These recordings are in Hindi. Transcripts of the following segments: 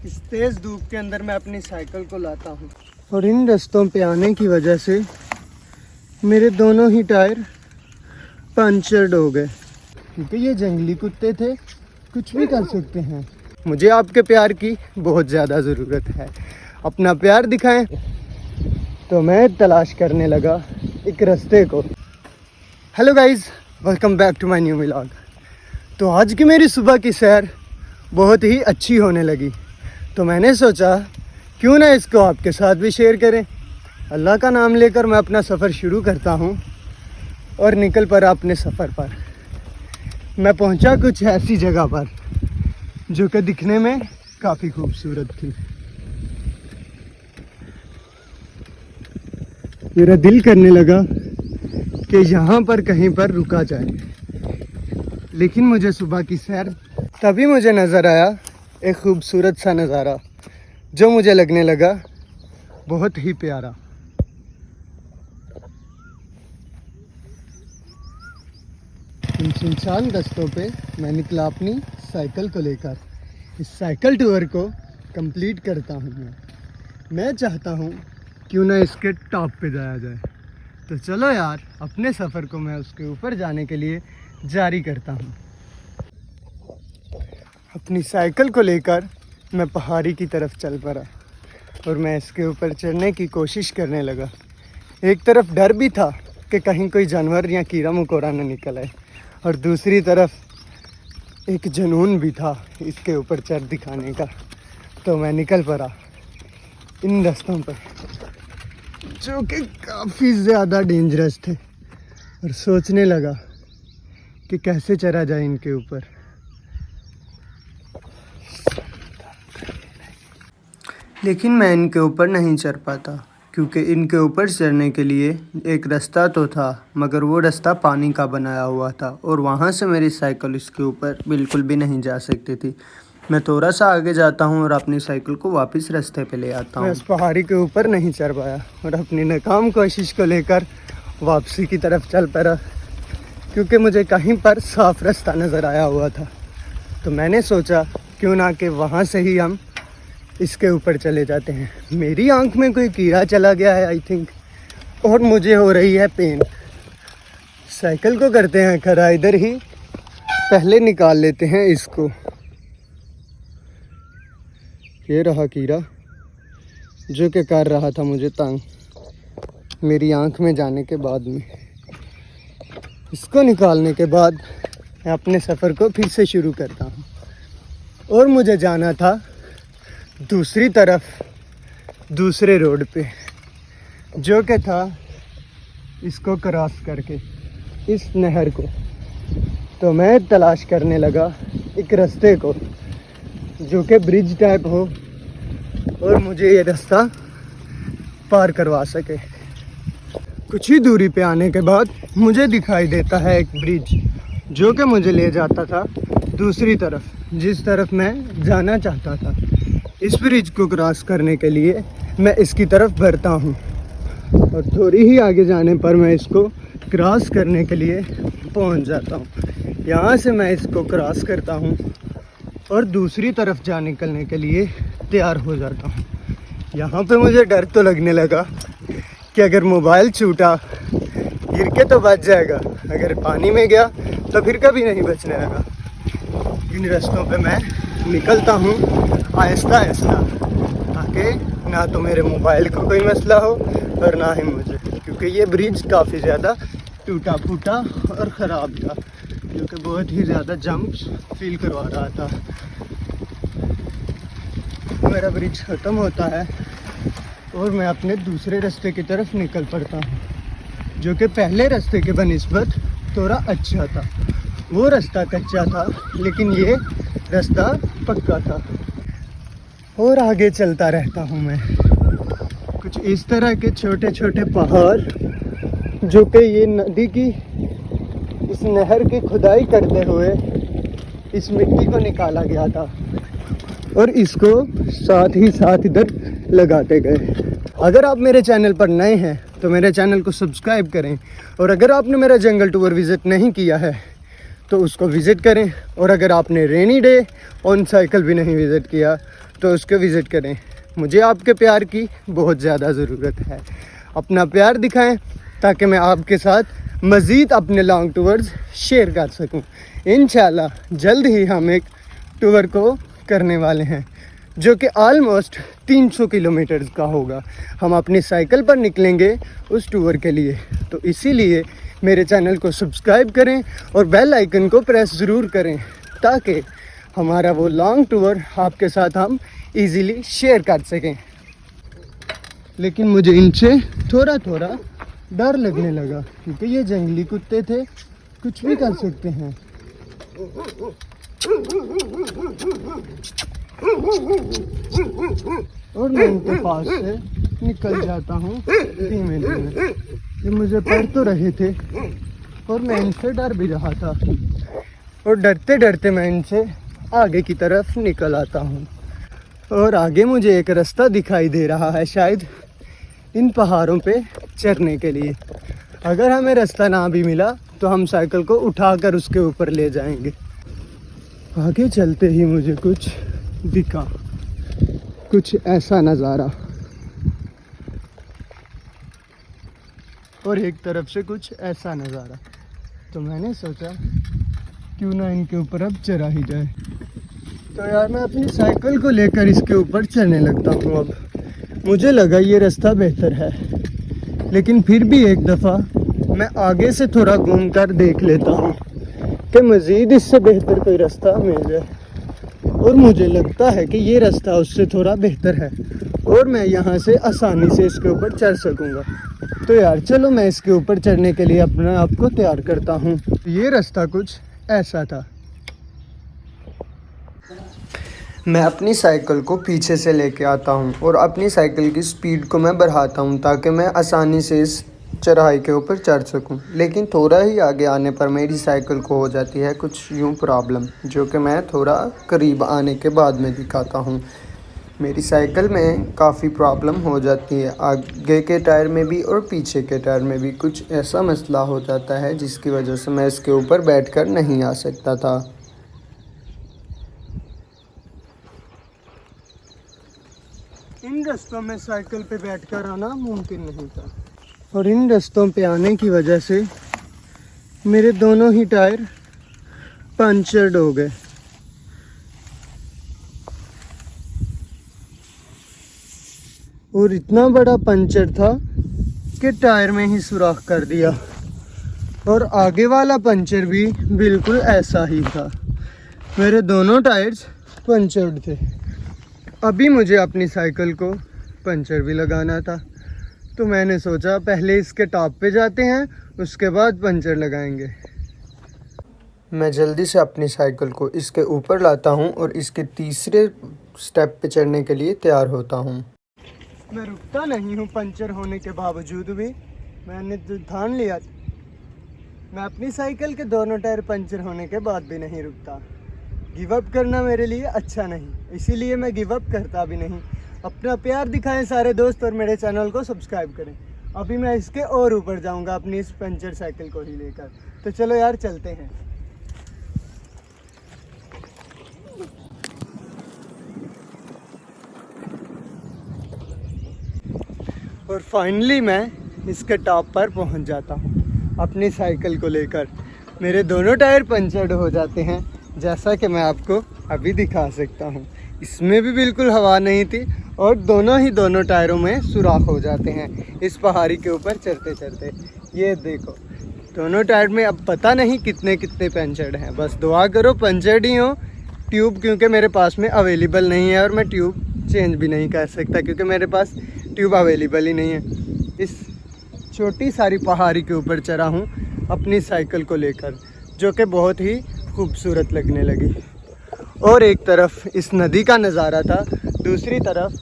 इस तेज़ धूप के अंदर मैं अपनी साइकिल को लाता हूँ और इन रास्तों पे आने की वजह से मेरे दोनों ही टायर पंचर्ड हो गए, क्योंकि ये जंगली कुत्ते थे, कुछ भी कर सकते हैं। मुझे आपके प्यार की बहुत ज़्यादा ज़रूरत है, अपना प्यार दिखाएं। तो मैं तलाश करने लगा एक रास्ते को। Hello guys, welcome back to my new vlog. तो आज की मेरी सुबह की सैर बहुत ही अच्छी होने लगी, तो मैंने सोचा क्यों ना इसको आपके साथ भी शेयर करें। अल्लाह का नाम लेकर मैं अपना सफ़र शुरू करता हूँ और निकल पड़ा अपने सफ़र पर। मैं पहुँचा कुछ ऐसी जगह पर जो कि दिखने में काफ़ी खूबसूरत थी। मेरा दिल करने लगा कि यहाँ पर कहीं पर रुका जाए, लेकिन मुझे सुबह की सैर तभी मुझे नज़र आया एक खूबसूरत सा नज़ारा जो मुझे लगने लगा बहुत ही प्यारा। इन सुनसान रास्तों पे मैं निकला अपनी साइकिल को लेकर। इस साइकिल टूर को कंप्लीट करता हूँ मैं चाहता हूँ क्यों ना इसके टॉप पे जाया जाए। तो चलो यार, अपने सफ़र को मैं उसके ऊपर जाने के लिए जारी करता हूँ। अपनी साइकिल को लेकर मैं पहाड़ी की तरफ चल पड़ा और मैं इसके ऊपर चढ़ने की कोशिश करने लगा। एक तरफ डर भी था कि कहीं कोई जानवर या कीड़ा मकोड़ा न निकल आए, और दूसरी तरफ एक जुनून भी था इसके ऊपर चढ़ दिखाने का। तो मैं निकल पड़ा इन रास्तों पर जो कि काफ़ी ज़्यादा डेंजरस थे, और सोचने लगा कि कैसे चढ़ा जाए इनके ऊपर। लेकिन मैं इनके ऊपर नहीं चढ़ पाता, क्योंकि इनके ऊपर चढ़ने के लिए एक रास्ता तो था, मगर वो रास्ता पानी का बनाया हुआ था और वहाँ से मेरी साइकिल इसके ऊपर बिल्कुल भी नहीं जा सकती थी। मैं थोड़ा सा आगे जाता हूँ और अपनी साइकिल को वापस रास्ते पे ले आता हूँ। मैं उस पहाड़ी के ऊपर नहीं चढ़ पाया और अपनी नाकाम कोशिश को लेकर वापसी की तरफ चल पड़ा, क्योंकि मुझे कहीं पर साफ रास्ता नज़र आया हुआ था। तो मैंने सोचा क्यों ना कि वहाँ से ही हम इसके ऊपर चले जाते हैं। मेरी आंख में कोई कीड़ा चला गया है आई थिंक, और मुझे हो रही है पेन। साइकिल को करते हैं खड़ा इधर ही, पहले निकाल लेते हैं इसको। ये रहा कीड़ा जो कि कर रहा था मुझे तंग मेरी आंख में जाने के बाद में। इसको निकालने के बाद मैं अपने सफ़र को फिर से शुरू करता हूँ, और मुझे जाना था दूसरी तरफ, दूसरे रोड पे, जो कि था इसको क्रॉस करके इस नहर को। तो मैं तलाश करने लगा एक रास्ते को जो कि ब्रिज टाइप हो और मुझे ये रास्ता पार करवा सके। कुछ ही दूरी पे आने के बाद मुझे दिखाई देता है एक ब्रिज जो कि मुझे ले जाता था दूसरी तरफ, जिस तरफ मैं जाना चाहता था। इस ब्रिज को क्रॉस करने के लिए मैं इसकी तरफ बढ़ता हूँ, और थोड़ी ही आगे जाने पर मैं इसको क्रॉस करने के लिए पहुँच जाता हूँ। यहाँ से मैं इसको क्रॉस करता हूँ और दूसरी तरफ जा निकलने के लिए तैयार हो जाता हूँ। यहाँ पे मुझे डर तो लगने लगा कि अगर मोबाइल छूटा, गिर के तो बच जाएगा, अगर पानी में गया तो फिर कभी नहीं बचने लगा। इन रास्तों पे मैं निकलता हूँ आहिस्ता आहिस्ता, ताकि ना तो मेरे मोबाइल को कोई मसला हो और ना ही मुझे, क्योंकि ये ब्रिज काफ़ी ज़्यादा टूटा फूटा और ख़राब था, जो कि बहुत ही ज़्यादा जंप्स फील करवा रहा था। मेरा ब्रिज ख़त्म होता है और मैं अपने दूसरे रास्ते की तरफ निकल पड़ता हूँ, जो कि पहले रास्ते के बनिस्बत थोड़ा अच्छा था। वो रास्ता कच्चा था, लेकिन ये रास्ता पक्का था। और आगे चलता रहता हूँ मैं। कुछ इस तरह के छोटे छोटे पहाड़ जो कि ये नदी की, इस नहर की खुदाई करते हुए इस मिट्टी को निकाला गया था और इसको साथ ही साथ इधर लगाते गए। अगर आप मेरे चैनल पर नए हैं तो मेरे चैनल को सब्सक्राइब करें, और अगर आपने मेरा जंगल टूर विज़िट नहीं किया है तो उसको विज़िट करें। और अगर आपने रेनी डे ऑन साइकिल भी नहीं विज़िट किया तो उसको विज़िट करें। मुझे आपके प्यार की बहुत ज़्यादा ज़रूरत है। अपना प्यार दिखाएं ताकि मैं आपके साथ मज़ीद अपने लॉन्ग टूर्स शेयर कर सकूं। इंशाल्लाह जल्द ही हम एक टूर को करने वाले हैं जो कि ऑलमोस्ट 300 किलोमीटर का होगा। हम अपनी साइकिल पर निकलेंगे उस टूर के लिए। तो इसीलिए मेरे चैनल को सब्सक्राइब करें और बेल आइकन को प्रेस ज़रूर करें ताकि हमारा वो लॉन्ग टूर आपके साथ हम इजीली शेयर कर सकें। लेकिन मुझे इनसे थोड़ा थोड़ा डर लगने लगा क्योंकि ये जंगली कुत्ते थे, कुछ भी कर सकते हैं। और मैं इनके पास से निकल जाता हूँ धीमे धीमे। ये मुझे पढ़ तो रहे थे और मैं इनसे डर भी रहा था और डरते डरते मैं इनसे आगे की तरफ निकल आता हूँ। और आगे मुझे एक रास्ता दिखाई दे रहा है शायद इन पहाड़ों पे चढ़ने के लिए। अगर हमें रास्ता ना भी मिला तो हम साइकिल को उठाकर उसके ऊपर ले जाएंगे। आगे चलते ही मुझे कुछ दिखा, कुछ ऐसा नज़ारा, और एक तरफ से कुछ ऐसा नज़ारा। तो मैंने सोचा क्यों ना इनके ऊपर अब चढ़ा ही जाए। तो यार मैं अपनी साइकिल को लेकर इसके ऊपर चढ़ने लगता हूँ। अब मुझे लगा ये रास्ता बेहतर है, लेकिन फिर भी एक दफ़ा मैं आगे से थोड़ा घूम कर देख लेता हूँ कि मज़ीद इससे बेहतर कोई रास्ता मिल जाए। और मुझे लगता है कि ये रास्ता उससे थोड़ा बेहतर है और मैं यहाँ से आसानी से इसके ऊपर चढ़ सकूँगा। तो यार चलो मैं इसके ऊपर चढ़ने के लिए अपने आप को तैयार करता हूँ। ये रास्ता कुछ ऐसा था। मैं अपनी साइकिल को पीछे से लेके आता हूँ और अपनी साइकिल की स्पीड को मैं बढ़ाता हूँ ताकि मैं आसानी से इस चढ़ाई के ऊपर चढ़ सकूं। लेकिन थोड़ा ही आगे आने पर मेरी साइकिल को हो जाती है कुछ यूँ प्रॉब्लम, जो कि मैं थोड़ा करीब आने के बाद में दिखाता हूं। मेरी साइकिल में काफ़ी प्रॉब्लम हो जाती है, आगे के टायर में भी और पीछे के टायर में भी कुछ ऐसा मसला हो जाता है जिसकी वजह से मैं इसके ऊपर बैठकर नहीं आ सकता था। इन रास्तों में साइकिल पे बैठकर आना मुमकिन नहीं था और इन रास्तों पे आने की वजह से मेरे दोनों ही टायर पंचर्ड हो गए। और इतना बड़ा पंचर था कि टायर में ही सुराख कर दिया और आगे वाला पंचर भी बिल्कुल ऐसा ही था। मेरे दोनों टायर्स पंचर्ड थे। अभी मुझे अपनी साइकिल को पंचर भी लगाना था, तो मैंने सोचा पहले इसके टॉप पे जाते हैं, उसके बाद पंचर लगाएंगे। मैं जल्दी से अपनी साइकिल को इसके ऊपर लाता हूं और इसके तीसरे स्टेप पे चढ़ने के लिए तैयार होता हूं। मैं रुकता नहीं हूं पंचर होने के बावजूद भी। मैंने ठान लिया मैं अपनी साइकिल के दोनों टायर पंचर होने के बाद भी नहीं रुकता। गिव अप करना मेरे लिए अच्छा नहीं, इसीलिए मैं गिव अप करता भी नहीं। अपना प्यार दिखाएं सारे दोस्त और मेरे चैनल को सब्सक्राइब करें। अभी मैं इसके और ऊपर जाऊंगा अपनी इस पंचर साइकिल को ही लेकर। तो चलो यार चलते हैं। और फाइनली मैं इसके टॉप पर पहुंच जाता हूं अपनी साइकिल को लेकर। मेरे दोनों टायर पंचर्ड हो जाते हैं जैसा कि मैं आपको अभी दिखा सकता हूं। इसमें भी बिल्कुल हवा नहीं थी और दोनों टायरों में सुराख हो जाते हैं इस पहाड़ी के ऊपर चढ़ते चढ़ते। ये देखो दोनों टायर में अब पता नहीं कितने पंचर्ड हैं। बस दुआ करो पंचर्ड ही हो। ट्यूब क्योंकि मेरे पास में अवेलेबल नहीं है और मैं ट्यूब चेंज भी नहीं कर सकता क्योंकि मेरे पास ट्यूब अवेलेबल ही नहीं है। इस छोटी सारी पहाड़ी के ऊपर चढ़ा हूँ अपनी साइकिल को लेकर, जो कि बहुत ही खूबसूरत लगने लगी। और एक तरफ इस नदी का नज़ारा था, दूसरी तरफ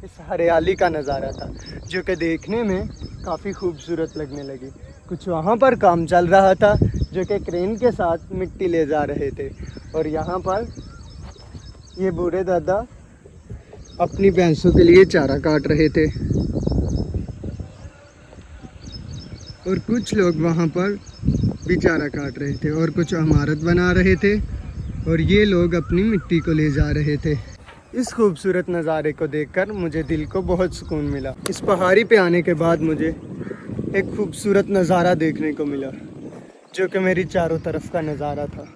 इस हरियाली का नज़ारा था, जो कि देखने में काफ़ी खूबसूरत लगने लगी। कुछ वहाँ पर काम चल रहा था जो कि क्रेन के साथ मिट्टी ले जा रहे थे और यहाँ पर ये बूढ़े दादा अपनी भैंसों के लिए चारा काट रहे थे और कुछ लोग वहाँ पर भी चारा काट रहे थे और कुछ इमारत बना रहे थे और ये लोग अपनी मिट्टी को ले जा रहे थे। इस खूबसूरत नज़ारे को देखकर मुझे दिल को बहुत सुकून मिला। इस पहाड़ी पे आने के बाद मुझे एक खूबसूरत नज़ारा देखने को मिला जो कि मेरी चारों तरफ का नज़ारा था।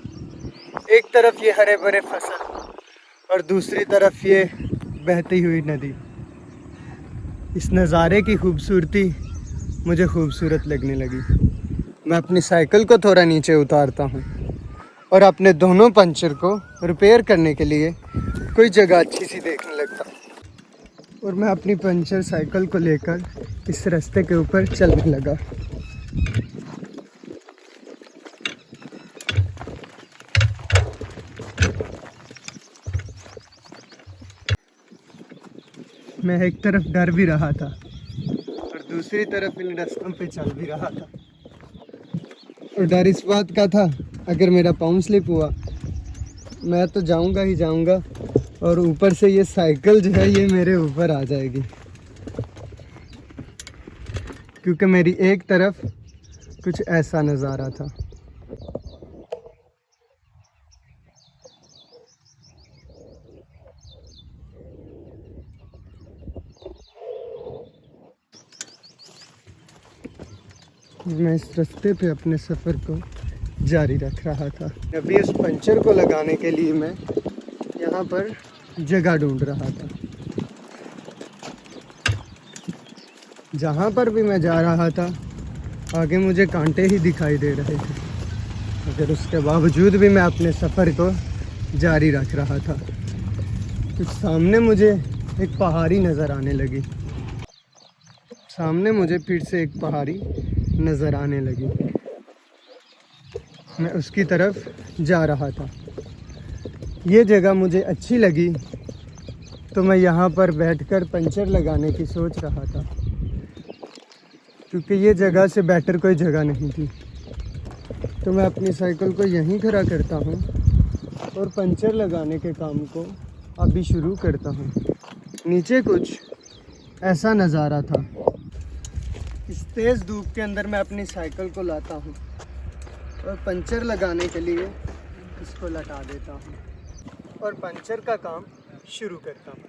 एक तरफ ये हरे भरे फसल और दूसरी तरफ ये बहती हुई नदी। इस नज़ारे की खूबसूरती मुझे खूबसूरत लगने लगी। मैं अपनी साइकिल को थोड़ा नीचे उतारता हूँ और अपने दोनों पंचर को रिपेयर करने के लिए कोई जगह अच्छी सी देखने लगता हूँ और मैं अपनी पंचर साइकिल को लेकर इस रास्ते के ऊपर चलने लगा। मैं एक तरफ डर भी रहा था और दूसरी तरफ इन रास्तों पे चल भी रहा था। और डर इस बात का था, अगर मेरा पाँव स्लिप हुआ मैं तो जाऊंगा ही जाऊंगा और ऊपर से ये साइकिल जो है ये मेरे ऊपर आ जाएगी, क्योंकि मेरी एक तरफ कुछ ऐसा नज़ारा था। मैं इस रास्ते पे अपने सफ़र को जारी रख रहा था। अभी इस पंचर को लगाने के लिए मैं यहाँ पर जगह ढूंढ रहा था। जहाँ पर भी मैं जा रहा था आगे मुझे कांटे ही दिखाई दे रहे थे, मगर उसके बावजूद भी मैं अपने सफ़र को जारी रख रहा था। कुछ सामने मुझे एक पहाड़ी नज़र आने लगी। सामने मुझे फिर से एक पहाड़ी नज़र आने लगी। मैं उसकी तरफ जा रहा था। ये जगह मुझे अच्छी लगी तो मैं यहाँ पर बैठकर पंचर लगाने की सोच रहा था, क्योंकि ये जगह से बेटर कोई जगह नहीं थी। तो मैं अपनी साइकिल को यहीं खड़ा करता हूँ और पंचर लगाने के काम को अभी शुरू करता हूँ। नीचे कुछ ऐसा नज़ारा था। इस तेज़ धूप के अंदर मैं अपनी साइकिल को लाता हूँ और पंचर लगाने के लिए इसको लटा देता हूँ और पंचर का काम शुरू करता हूँ।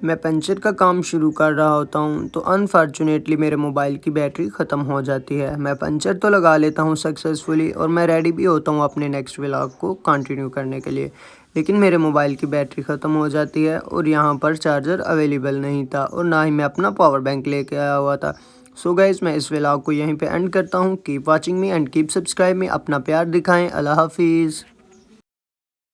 मैं पंचर का काम शुरू कर रहा होता हूँ तो अनफॉर्चुनेटली मेरे मोबाइल की बैटरी ख़त्म हो जाती है। मैं पंचर तो लगा लेता हूँ सक्सेसफुली और मैं रेडी भी होता हूँ अपने नेक्स्ट व्लॉग को कंटिन्यू करने के लिए, लेकिन मेरे मोबाइल की बैटरी ख़त्म हो जाती है और यहाँ पर चार्जर अवेलेबल नहीं था और ना ही मैं अपना पावर बैंक लेके आया हुआ था। सो गाइस, मैं इस व्लॉग को यहीं पे एंड करता हूँ। Keep watching me and keep subscribe मी। अपना प्यार दिखाएं। अल्लाह हाफिज़।